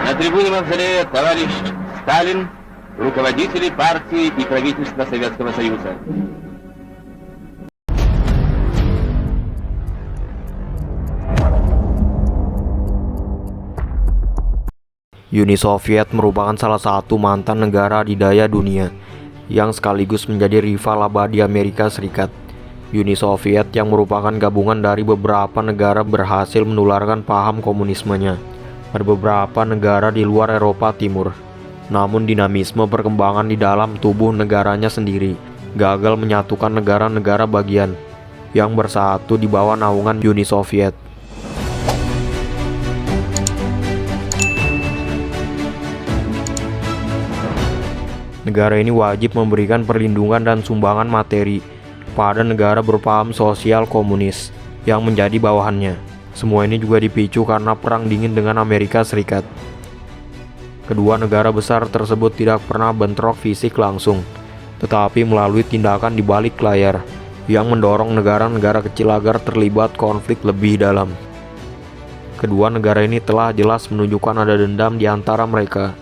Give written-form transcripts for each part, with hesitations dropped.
На трибуне Мавзолея товарищ Сталин, руководители партии и правительства Советского Союза. Uni Soviet merupakan salah satu mantan negara adidaya dunia yang sekaligus menjadi rival abadi Amerika Serikat. Uni Soviet yang merupakan gabungan dari beberapa negara berhasil menularkan paham komunismenya pada beberapa negara di luar Eropa Timur. Namun dinamisme perkembangan di dalam tubuh negaranya sendiri gagal menyatukan negara-negara bagian yang bersatu di bawah naungan Uni Soviet. Negara ini wajib memberikan perlindungan dan sumbangan materi pada negara berpaham sosial komunis yang menjadi bawahannya. Semua ini juga dipicu karena perang dingin dengan Amerika Serikat. Kedua negara besar tersebut tidak pernah bentrok fisik langsung, tetapi melalui tindakan di balik layar yang mendorong negara-negara kecil agar terlibat konflik lebih dalam. Kedua negara ini telah jelas menunjukkan ada dendam di antara mereka.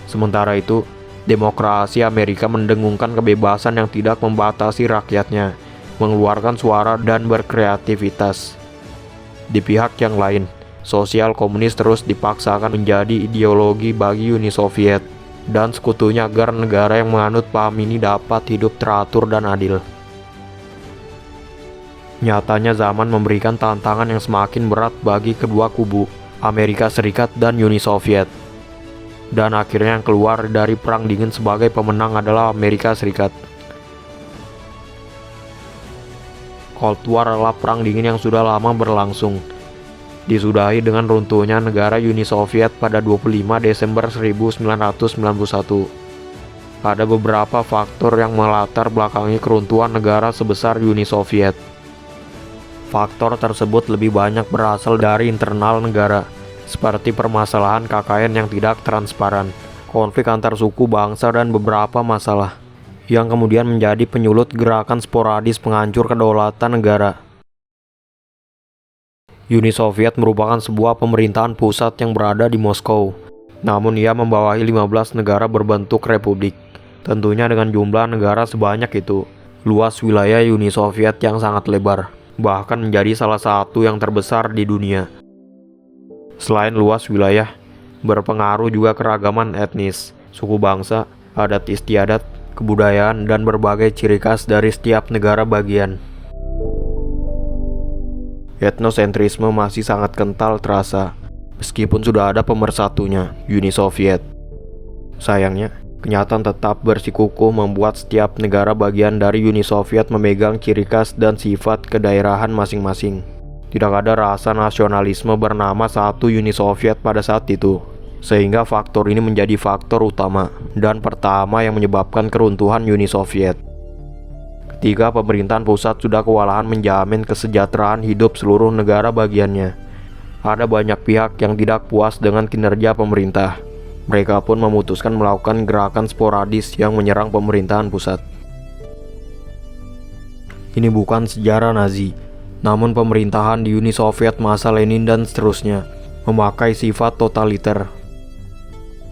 Sementara itu, demokrasi Amerika mendengungkan kebebasan yang tidak membatasi rakyatnya, mengeluarkan suara dan berkreativitas. Di pihak yang lain, sosial komunis terus dipaksakan menjadi ideologi bagi Uni Soviet dan sekutunya agar negara yang menganut paham ini dapat hidup teratur dan adil. Nyatanya zaman memberikan tantangan yang semakin berat bagi kedua kubu, Amerika Serikat dan Uni Soviet. Dan akhirnya yang keluar dari perang dingin sebagai pemenang adalah Amerika Serikat. Cold War adalah perang dingin yang sudah lama berlangsung, disudahi dengan runtuhnya negara Uni Soviet pada 25 Desember 1991. Ada beberapa faktor yang melatar belakangi keruntuhan negara sebesar Uni Soviet. Faktor tersebut lebih banyak berasal dari internal negara, seperti permasalahan KKN yang tidak transparan, konflik antar suku bangsa dan beberapa masalah yang kemudian menjadi penyulut gerakan sporadis penghancur kedaulatan negara. Uni Soviet merupakan sebuah pemerintahan pusat yang berada di Moskow, namun ia membawahi 15 negara berbentuk republik. Tentunya dengan jumlah negara sebanyak itu, luas wilayah Uni Soviet yang sangat lebar, bahkan menjadi salah satu yang terbesar di dunia. Selain luas wilayah, berpengaruh juga keragaman etnis, suku bangsa, adat istiadat, kebudayaan, dan berbagai ciri khas dari setiap negara bagian. Etnosentrisme masih sangat kental terasa, meskipun sudah ada pemersatunya, Uni Soviet. Sayangnya, kenyataan tetap bersikukuh membuat setiap negara bagian dari Uni Soviet memegang ciri khas dan sifat kedaerahan masing-masing. Tidak ada rasa nasionalisme bernama satu Uni Soviet pada saat itu, sehingga faktor ini menjadi faktor utama dan pertama yang menyebabkan keruntuhan Uni Soviet. Ketika pemerintahan pusat sudah kewalahan menjamin kesejahteraan hidup seluruh negara bagiannya, ada banyak pihak yang tidak puas dengan kinerja pemerintah. Mereka pun memutuskan melakukan gerakan sporadis yang menyerang pemerintahan pusat. Ini bukan sejarah Nazi, namun pemerintahan di Uni Soviet masa Lenin dan seterusnya memakai sifat totaliter.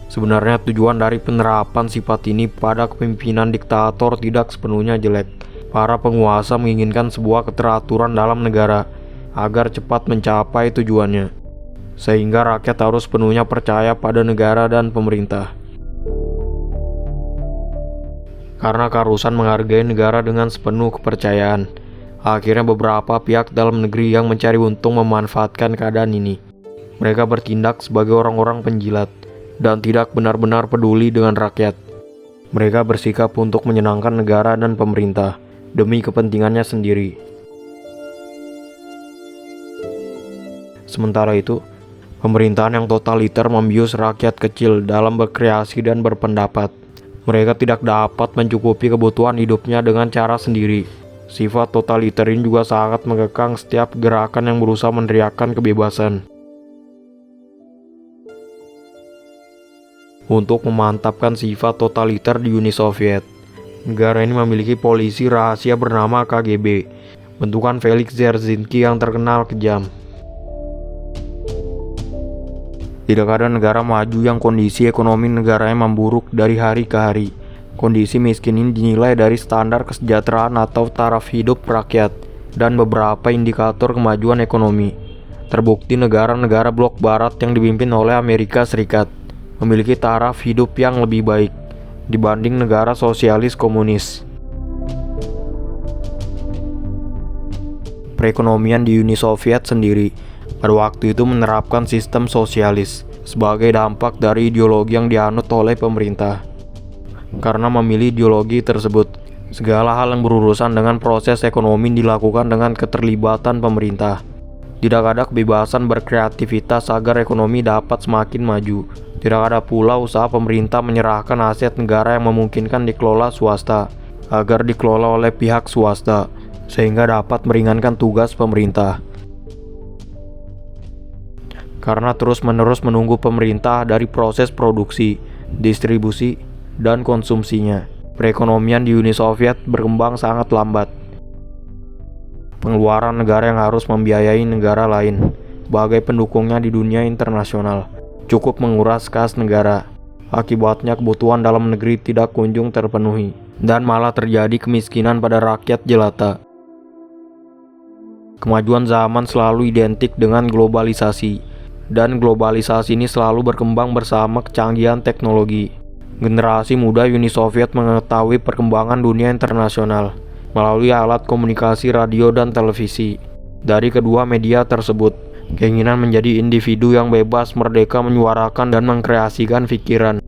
Sebenarnya tujuan dari penerapan sifat ini pada kepemimpinan diktator tidak sepenuhnya jelek. Para penguasa menginginkan sebuah keteraturan dalam negara agar cepat mencapai tujuannya, sehingga rakyat harus sepenuhnya percaya pada negara dan pemerintah. Karena keharusan menghargai negara dengan sepenuh kepercayaan, akhirnya beberapa pihak dalam negeri yang mencari untung memanfaatkan keadaan ini. Mereka bertindak sebagai orang-orang penjilat dan tidak benar-benar peduli dengan rakyat. Mereka bersikap untuk menyenangkan negara dan pemerintah demi kepentingannya sendiri. Sementara itu, pemerintahan yang totaliter membius rakyat kecil dalam berkreasi dan berpendapat. Mereka tidak dapat mencukupi kebutuhan hidupnya dengan cara sendiri. Sifat totaliter ini juga sangat mengekang setiap gerakan yang berusaha meneriakkan kebebasan. Untuk memantapkan sifat totaliter di Uni Soviet, negara ini memiliki polisi rahasia bernama KGB, bentukan Felix Dzerzhinsky yang terkenal kejam. Tidak ada negara maju yang kondisi ekonomi negaranya memburuk dari hari ke hari. Kondisi miskin ini dinilai dari standar kesejahteraan atau taraf hidup rakyat dan beberapa indikator kemajuan ekonomi. Terbukti negara-negara blok barat yang dipimpin oleh Amerika Serikat memiliki taraf hidup yang lebih baik dibanding negara sosialis komunis. Perekonomian di Uni Soviet sendiri pada waktu itu menerapkan sistem sosialis sebagai dampak dari ideologi yang dianut oleh pemerintah. Karena memilih ideologi tersebut, segala hal yang berurusan dengan proses ekonomi dilakukan dengan keterlibatan pemerintah. Tidak ada kebebasan berkreativitas agar ekonomi dapat semakin maju. Tidak ada pula usaha pemerintah menyerahkan aset negara yang memungkinkan dikelola swasta agar dikelola oleh pihak swasta, sehingga dapat meringankan tugas pemerintah. Karena terus-menerus menunggu pemerintah dari proses produksi, distribusi, dan konsumsinya, perekonomian di Uni Soviet berkembang sangat lambat. Pengeluaran negara yang harus membiayai negara lain sebagai pendukungnya di dunia internasional cukup menguras kas negara. Akibatnya kebutuhan dalam negeri tidak kunjung terpenuhi dan malah terjadi kemiskinan pada rakyat jelata. Kemajuan zaman selalu identik dengan globalisasi, dan globalisasi ini selalu berkembang bersama kecanggihan teknologi. Generasi muda Uni Soviet mengetahui perkembangan dunia internasional melalui alat komunikasi radio dan televisi. Dari kedua media tersebut, keinginan menjadi individu yang bebas merdeka menyuarakan dan mengkreasikan pikiran.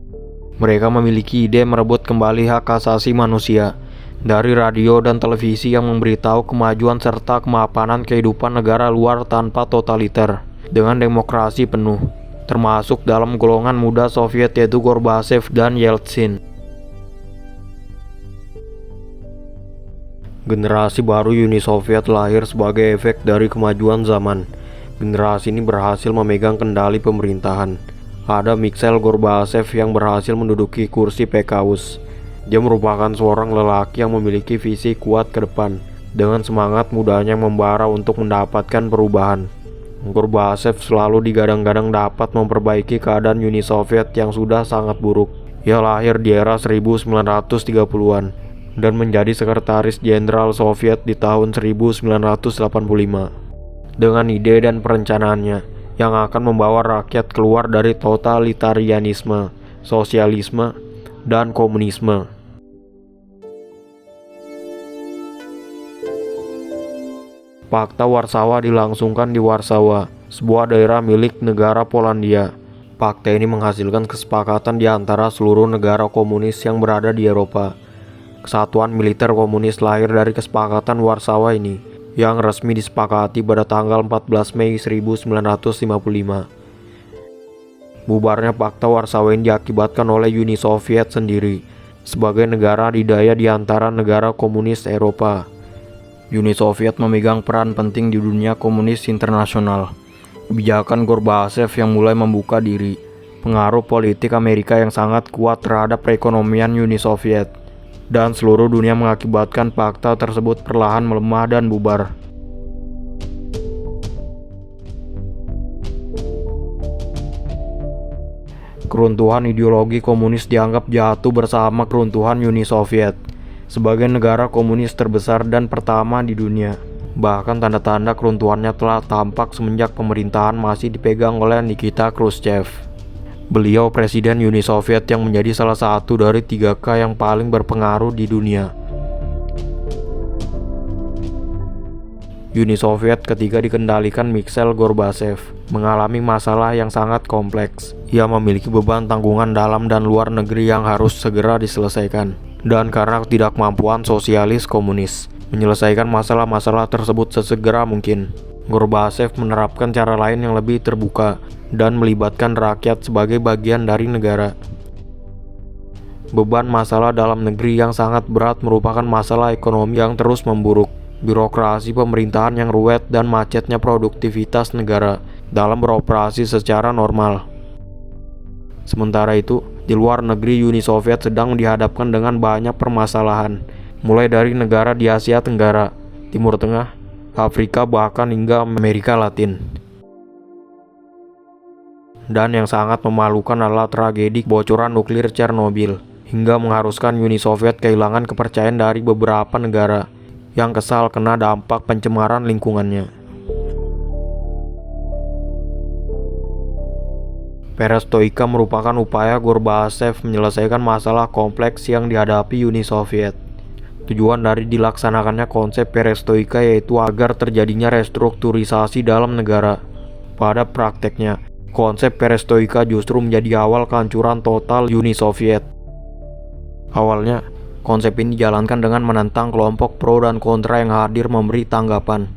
Mereka memiliki ide merebut kembali hak asasi manusia dari radio dan televisi yang memberitahu kemajuan serta kemapanan kehidupan negara luar tanpa totaliter dengan demokrasi penuh, termasuk dalam golongan muda Soviet yaitu Gorbachev dan Yeltsin. Generasi baru Uni Soviet lahir sebagai efek dari kemajuan zaman. Generasi ini berhasil memegang kendali pemerintahan. Ada Mikhail Gorbachev yang berhasil menduduki kursi Pekaus. Dia merupakan seorang lelaki yang memiliki visi kuat ke depan, dengan semangat mudanya membara untuk mendapatkan perubahan. Gorbachev selalu digadang-gadang dapat memperbaiki keadaan Uni Soviet yang sudah sangat buruk. Ia lahir di era 1930-an dan menjadi sekretaris jenderal Soviet di tahun 1985. Dengan ide dan perencanaannya yang akan membawa rakyat keluar dari totalitarianisme, sosialisme, dan komunisme. Pakta Warsawa dilangsungkan di Warsawa, sebuah daerah milik negara Polandia. Pakta ini menghasilkan kesepakatan di antara seluruh negara komunis yang berada di Eropa. Kesatuan militer komunis lahir dari kesepakatan Warsawa ini, yang resmi disepakati pada tanggal 14 Mei 1955. Bubarnya Pakta Warsawa ini diakibatkan oleh Uni Soviet sendiri, sebagai negara adidaya di antara negara komunis Eropa. Uni Soviet memegang peran penting di dunia komunis internasional. Kebijakan Gorbachev yang mulai membuka diri, pengaruh politik Amerika yang sangat kuat terhadap perekonomian Uni Soviet, dan seluruh dunia mengakibatkan pakta tersebut perlahan melemah dan bubar. Keruntuhan ideologi komunis dianggap jatuh bersama keruntuhan Uni Soviet sebagai negara komunis terbesar dan pertama di dunia. Bahkan tanda-tanda keruntuhannya telah tampak semenjak pemerintahan masih dipegang oleh Nikita Khrushchev. Beliau presiden Uni Soviet yang menjadi salah satu dari 3K yang paling berpengaruh di dunia. Uni Soviet ketika dikendalikan Mikhail Gorbachev mengalami masalah yang sangat kompleks. Ia memiliki beban tanggungan dalam dan luar negeri yang harus segera diselesaikan. Dan karena ketidakmampuan sosialis komunis menyelesaikan masalah-masalah tersebut sesegera mungkin, Gorbachev menerapkan cara lain yang lebih terbuka dan melibatkan rakyat sebagai bagian dari negara. Beban masalah dalam negeri yang sangat berat merupakan masalah ekonomi yang terus memburuk, birokrasi pemerintahan yang ruwet, dan macetnya produktivitas negara dalam beroperasi secara normal. Sementara itu, di luar negeri Uni Soviet sedang dihadapkan dengan banyak permasalahan, mulai dari negara di Asia Tenggara, Timur Tengah, Afrika, bahkan hingga Amerika Latin. Dan yang sangat memalukan adalah tragedi bocoran nuklir Chernobyl, hingga mengharuskan Uni Soviet kehilangan kepercayaan dari beberapa negara yang kesal kena dampak pencemaran lingkungannya. Perestroika merupakan upaya Gorbachev menyelesaikan masalah kompleks yang dihadapi Uni Soviet. Tujuan dari dilaksanakannya konsep perestroika yaitu agar terjadinya restrukturisasi dalam negara. Pada prakteknya, konsep perestroika justru menjadi awal kehancuran total Uni Soviet. Awalnya, konsep ini dijalankan dengan menentang kelompok pro dan kontra yang hadir memberi tanggapan.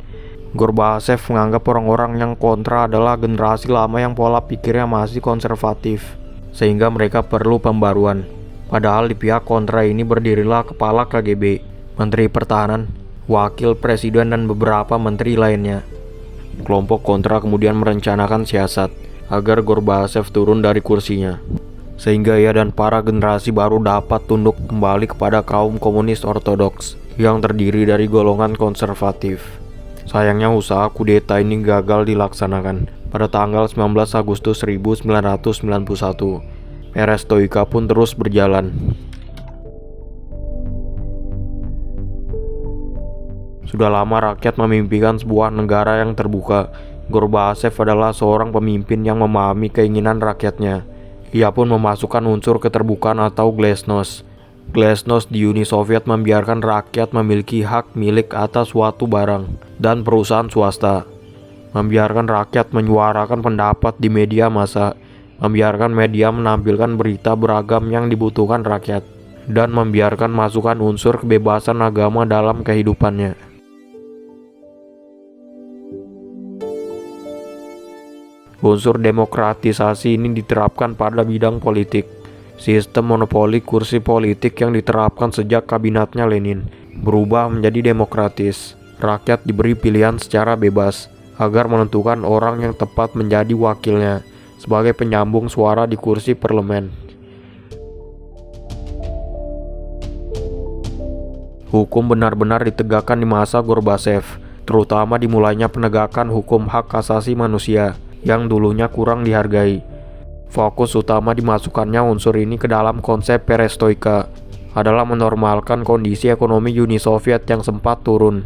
Gorbachev menganggap orang-orang yang kontra adalah generasi lama yang pola pikirnya masih konservatif, sehingga mereka perlu pembaruan. Padahal di pihak kontra ini berdirilah kepala KGB, Menteri Pertahanan, Wakil Presiden dan beberapa menteri lainnya. Kelompok kontra kemudian merencanakan siasat agar Gorbachev turun dari kursinya, sehingga ia dan para generasi baru dapat tunduk kembali kepada kaum komunis ortodoks yang terdiri dari golongan konservatif. Sayangnya usaha kudeta ini gagal dilaksanakan pada tanggal 19 Agustus 1991. Perestroika pun terus berjalan. Sudah lama rakyat memimpikan sebuah negara yang terbuka. Gorbachev adalah seorang pemimpin yang memahami keinginan rakyatnya. Ia pun memasukkan unsur keterbukaan atau glasnost. Glasnost di Uni Soviet membiarkan rakyat memiliki hak milik atas suatu barang dan perusahaan swasta, membiarkan rakyat menyuarakan pendapat di media massa, membiarkan media menampilkan berita beragam yang dibutuhkan rakyat, dan membiarkan masukan unsur kebebasan agama dalam kehidupannya. Unsur demokratisasi ini diterapkan pada bidang politik. Sistem monopoli kursi politik yang diterapkan sejak kabinetnya Lenin berubah menjadi demokratis. Rakyat diberi pilihan secara bebas agar menentukan orang yang tepat menjadi wakilnya sebagai penyambung suara di kursi parlemen. Hukum benar-benar ditegakkan di masa Gorbachev, terutama dimulainya penegakan hukum hak asasi manusia yang dulunya kurang dihargai. Fokus utama dimasukkannya unsur ini ke dalam konsep perestroika adalah menormalkan kondisi ekonomi Uni Soviet yang sempat turun.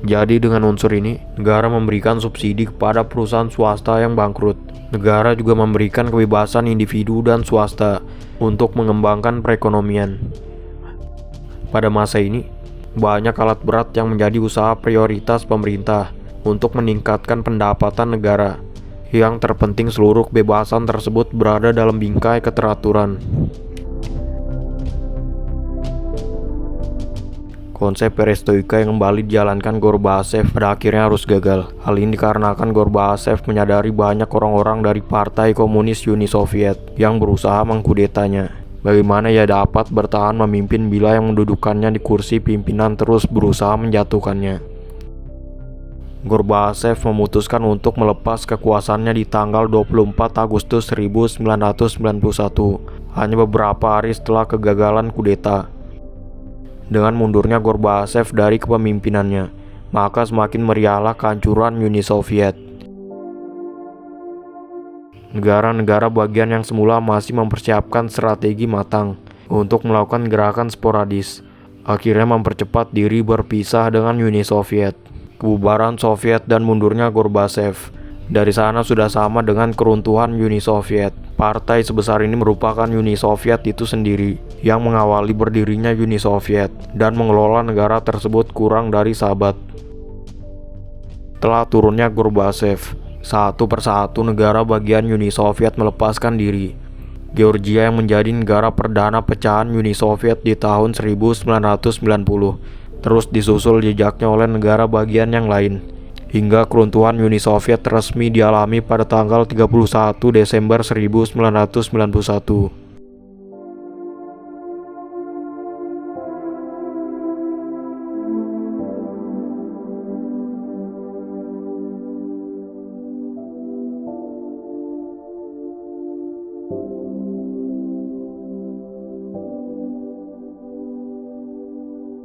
Jadi dengan unsur ini, negara memberikan subsidi kepada perusahaan swasta yang bangkrut. Negara juga memberikan kebebasan individu dan swasta untuk mengembangkan perekonomian. Pada masa ini, banyak alat berat yang menjadi usaha prioritas pemerintah untuk meningkatkan pendapatan negara. Yang terpenting seluruh kebebasan tersebut berada dalam bingkai keteraturan. Konsep perestroika yang kembali dijalankan Gorbachev pada akhirnya harus gagal. Hal ini dikarenakan Gorbachev menyadari banyak orang-orang dari Partai Komunis Uni Soviet yang berusaha mengkudetanya. Bagaimana ia dapat bertahan memimpin bila yang mendudukannya di kursi pimpinan terus berusaha menjatuhkannya. Gorbachev memutuskan untuk melepas kekuasaannya di tanggal 24 Agustus 1991, hanya beberapa hari setelah kegagalan kudeta. Dengan mundurnya Gorbachev dari kepemimpinannya, maka semakin meriahlah kehancuran Uni Soviet. Negara-negara bagian yang semula masih mempersiapkan strategi matang untuk melakukan gerakan sporadis, akhirnya mempercepat diri berpisah dengan Uni Soviet. Kebubaran Soviet dan mundurnya Gorbachev dari sana sudah sama dengan keruntuhan Uni Soviet. Partai sebesar ini merupakan Uni Soviet itu sendiri yang mengawali berdirinya Uni Soviet dan mengelola negara tersebut kurang dari sahabat. Setelah turunnya Gorbachev, satu persatu negara bagian Uni Soviet melepaskan diri. Georgia yang menjadi negara perdana pecahan Uni Soviet di tahun 1990 terus disusul jejaknya oleh negara bagian yang lain, hingga keruntuhan Uni Soviet resmi dialami pada tanggal 31 Desember 1991.